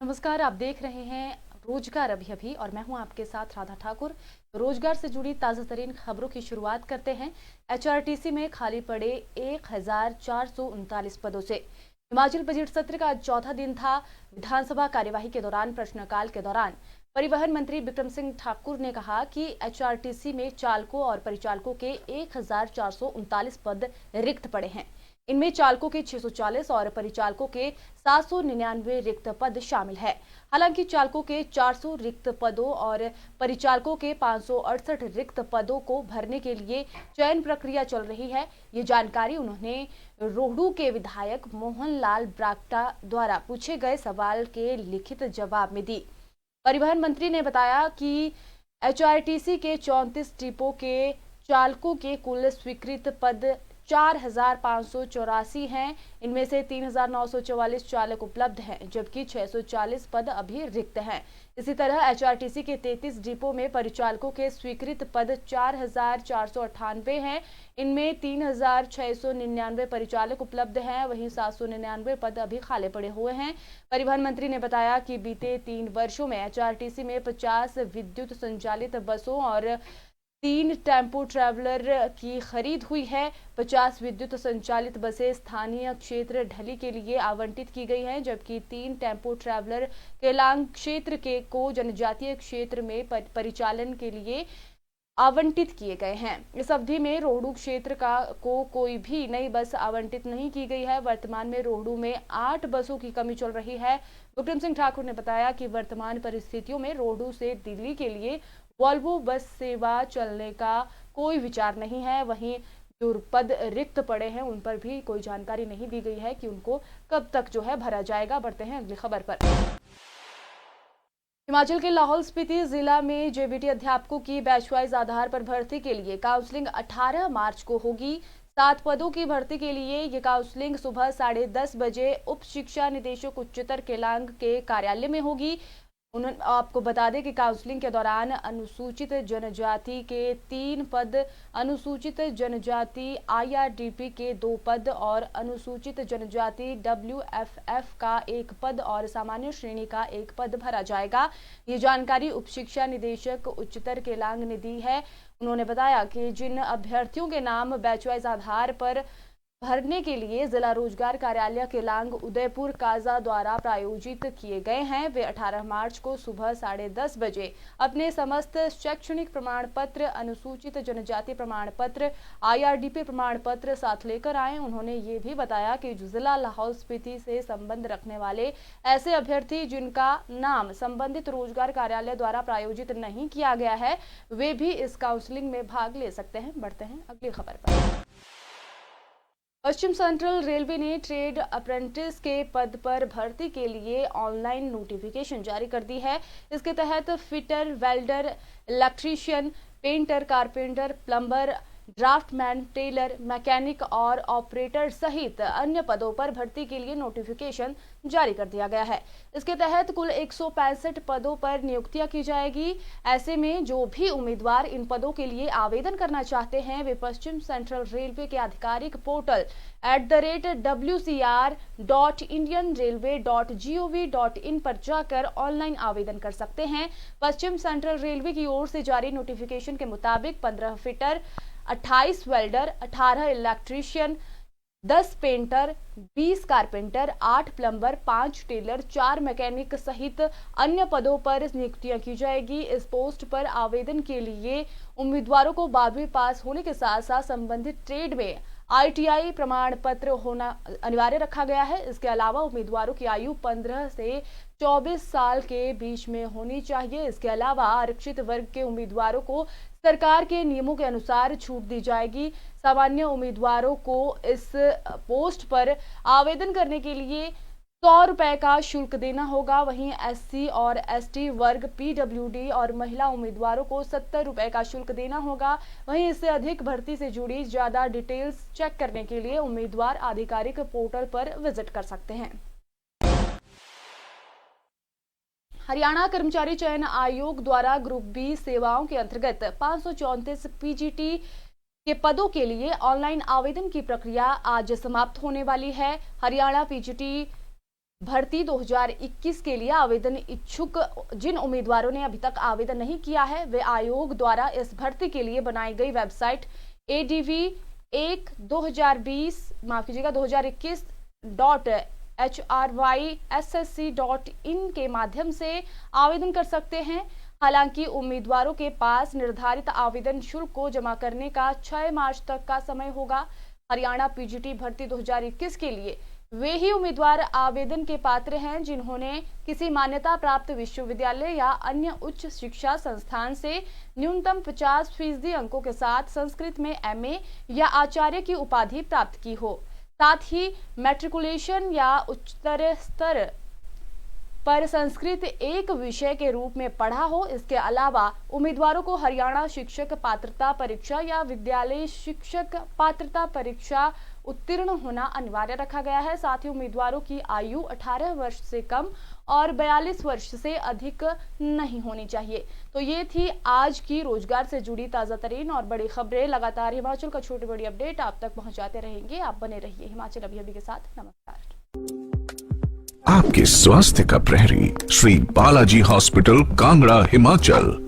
नमस्कार, आप देख रहे हैं रोजगार अभी अभी और मैं हूं आपके साथ राधा ठाकुर। रोजगार से जुड़ी ताजा तरीन खबरों की शुरुआत करते हैं। एचआरटीसी में खाली पड़े 1439 पदों से। हिमाचल बजट सत्र का आज चौथा दिन था। विधानसभा कार्यवाही के दौरान प्रश्नकाल के दौरान परिवहन मंत्री बिक्रम सिंह ठाकुर ने कहा कि एचआरटीसी में चालकों और परिचालकों के 1439 पद रिक्त पड़े हैं। इनमें चालकों के 640 और परिचालकों के 799 रिक्त पद शामिल है। हालांकि चालकों के 400 रिक्त पदों और परिचालकों के 568 रिक्त पदों को भरने के लिए चयन प्रक्रिया चल रही है। ये जानकारी उन्होंने रोहडू के विधायक मोहन लाल ब्राक्टा द्वारा पूछे गए सवाल के लिखित जवाब में दी। परिवहन मंत्री ने बताया कि एचआरटीसी के 34 डिपो के चालकों के कुल स्वीकृत पद 4584 हैं। इनमें से 3944 चालक उपलब्ध हैं, जबकि 640 पद अभी रिक्त हैं। इसी तरह एचआरटीसी के 33 डिपो में परिचालकों के स्वीकृत पद 4498 हैं। इनमें 3699 परिचालक उपलब्ध हैं, वहीं 799 पद अभी खाली पड़े हुए हैं। परिवहन मंत्री ने बताया कि बीते 3 वर्षों में एचआरटीसी में 50 विद्युत संचालित बसों और 3 टेम्पो ट्रैवलर की खरीद हुई है। 50 विद्युत संचालित बसें स्थानीय क्षेत्र ढली के लिए आवंटित की गई हैं, जबकि 3 टेम्पो ट्रैवलर केलांग क्षेत्र के को जनजातीय क्षेत्र में परिचालन के लिए आवंटित किए गए हैं। इस अवधि में रोहडू क्षेत्र को कोई भी नई बस आवंटित नहीं की गई है। वर्तमान में रोहडू में 8 बसों की कमी चल रही है। बिक्रम सिंह ठाकुर ने बताया कि वर्तमान परिस्थितियों में रोहडू से दिल्ली के लिए वॉल्वो बस सेवा चलने का कोई विचार नहीं है। वहीं जो पद रिक्त पड़े हैं उन पर भी कोई जानकारी नहीं दी गई है कि उनको कब तक जो है भरा जाएगा। बढ़ते हैं अगली खबर पर। हिमाचल के लाहौल स्पीति जिला में जेबीटी अध्यापकों की बैचवाइज आधार पर भर्ती के लिए काउंसलिंग 18 मार्च को होगी। 7 पदों की भर्ती के लिए ये काउंसलिंग सुबह 10:30 बजे उप शिक्षा निदेशक उच्चतर केलांग के कार्यालय में होगी। आपको बता दें कि काउंसलिंग के दौरान अनुसूचित जनजाति के 3 पद, अनुसूचित जनजाति आईआरडीपी के 2 पद और अनुसूचित जनजाति डब्ल्यूएफएफ का 1 पद और सामान्य श्रेणी का 1 पद भरा जाएगा। ये जानकारी उप शिक्षा निदेशक उच्चतर केलांग ने दी है। उन्होंने बताया कि जिन अभ्यर्थियों के नाम बैचवाइज आधार पर भरने के लिए जिला रोजगार कार्यालय केलांग उदयपुर काजा द्वारा प्रायोजित किए गए हैं, वे 18 मार्च को सुबह 10:30 बजे अपने समस्त शैक्षणिक प्रमाण पत्र, अनुसूचित जनजाति प्रमाण पत्र, आईआरडीपी प्रमाण पत्र साथ लेकर आए। उन्होंने ये भी बताया कि जिला लाहौल स्पीति से संबंध रखने वाले ऐसे अभ्यर्थी जिनका नाम संबंधित रोजगार कार्यालय द्वारा प्रायोजित नहीं किया गया है, वे भी इस काउंसलिंग में भाग ले सकते हैं। बढ़ते हैं अगली खबर पर। पश्चिम सेंट्रल रेलवे ने ट्रेड अप्रेंटिस के पद पर भर्ती के लिए ऑनलाइन नोटिफिकेशन जारी कर दी है। इसके तहत fitter, welder, electrician, painter, carpenter, plumber, draftsman, tailor, mechanic और ऑपरेटर सहित अन्य पदों पर भर्ती के लिए नोटिफिकेशन जारी कर दिया गया है। इसके तहत कुल 165 पदों पर नियुक्तियां की जाएगी। ऐसे में जो भी उम्मीदवार इन पदों के लिए आवेदन करना चाहते हैं, वे पश्चिम सेंट्रल रेलवे के आधिकारिक पोर्टल wcr.indianrailway.gov.in पर जाकर ऑनलाइन आवेदन कर सकते हैं। पश्चिम सेंट्रल रेलवे की ओर से जारी नोटिफिकेशन के मुताबिक 15 fitter, 28 welder, 18 electrician, 10 painter, 20 carpenter, 8 plumber, 5 tailor, 4 mechanic सहित अन्य पदों पर नियुक्तियां की जाएगी। इस पोस्ट पर आवेदन के लिए उम्मीदवारों को 12वीं पास होने के साथ साथ संबंधित ट्रेड में आईटीआई प्रमाण पत्र होना अनिवार्य रखा गया है। इसके अलावा उम्मीदवारों की आयु 15 से 24 साल के बीच में होनी चाहिए। इसके अलावा आरक्षित वर्ग के उम्मीदवारों को सरकार के नियमों के अनुसार छूट दी जाएगी। सामान्य उम्मीदवारों को इस पोस्ट पर आवेदन करने के लिए 100 रुपए का शुल्क देना होगा। वहीं एससी और एसटी वर्ग, पीडब्ल्यूडी और महिला उम्मीदवारों को 70 रुपए का शुल्क देना होगा। वहीं इससे अधिक भर्ती से जुड़ी ज्यादा डिटेल्स चेक करने के लिए उम्मीदवार आधिकारिक पोर्टल पर विजिट कर सकते हैं। हरियाणा कर्मचारी चयन आयोग द्वारा ग्रुप बी सेवाओं के अंतर्गत 534 पीजीटी के पदों के लिए ऑनलाइन आवेदन की प्रक्रिया आज समाप्त होने वाली है। हरियाणा पीजीटी भर्ती 2021 के लिए आवेदन इच्छुक जिन उम्मीदवारों ने अभी तक आवेदन नहीं किया है वे आयोग द्वारा इस भर्ती के लिए बनाई गई वेबसाइट adv1 2021.hryssc.in के माध्यम से आवेदन कर सकते हैं। हालांकि उम्मीदवारों के पास निर्धारित आवेदन शुल्क को जमा करने का 6 मार्च तक का समय होगा। हरियाणा पीजीटी भर्ती 2021 के लिए वे ही उम्मीदवार आवेदन के पात्र हैं जिन्होंने किसी मान्यता प्राप्त विश्वविद्यालय या अन्य उच्च शिक्षा संस्थान से न्यूनतम 50% अंकों के साथ संस्कृत में एमए या आचार्य की उपाधि प्राप्त की हो, साथ ही मैट्रिकुलेशन या उच्चतर स्तर पर संस्कृत एक विषय के रूप में पढ़ा हो। इसके अलावा उम्मीदवारों को हरियाणा शिक्षक पात्रता परीक्षा या विद्यालय शिक्षक पात्रता परीक्षा उत्तीर्ण होना अनिवार्य रखा गया है। साथ ही उम्मीदवारों की आयु 18 वर्ष से कम और 42 वर्ष से अधिक नहीं होनी चाहिए। तो ये थी आज की रोजगार से जुड़ी ताजा तरीन और बड़ी खबरें। लगातार हिमाचल का छोटी बड़ी अपडेट आप तक पहुंचाते रहेंगे। आप बने रहिए हिमाचल अभी के साथ। नमस्कार। आपके स्वास्थ्य का प्रहरी श्री बालाजी हॉस्पिटल कांगड़ा हिमाचल।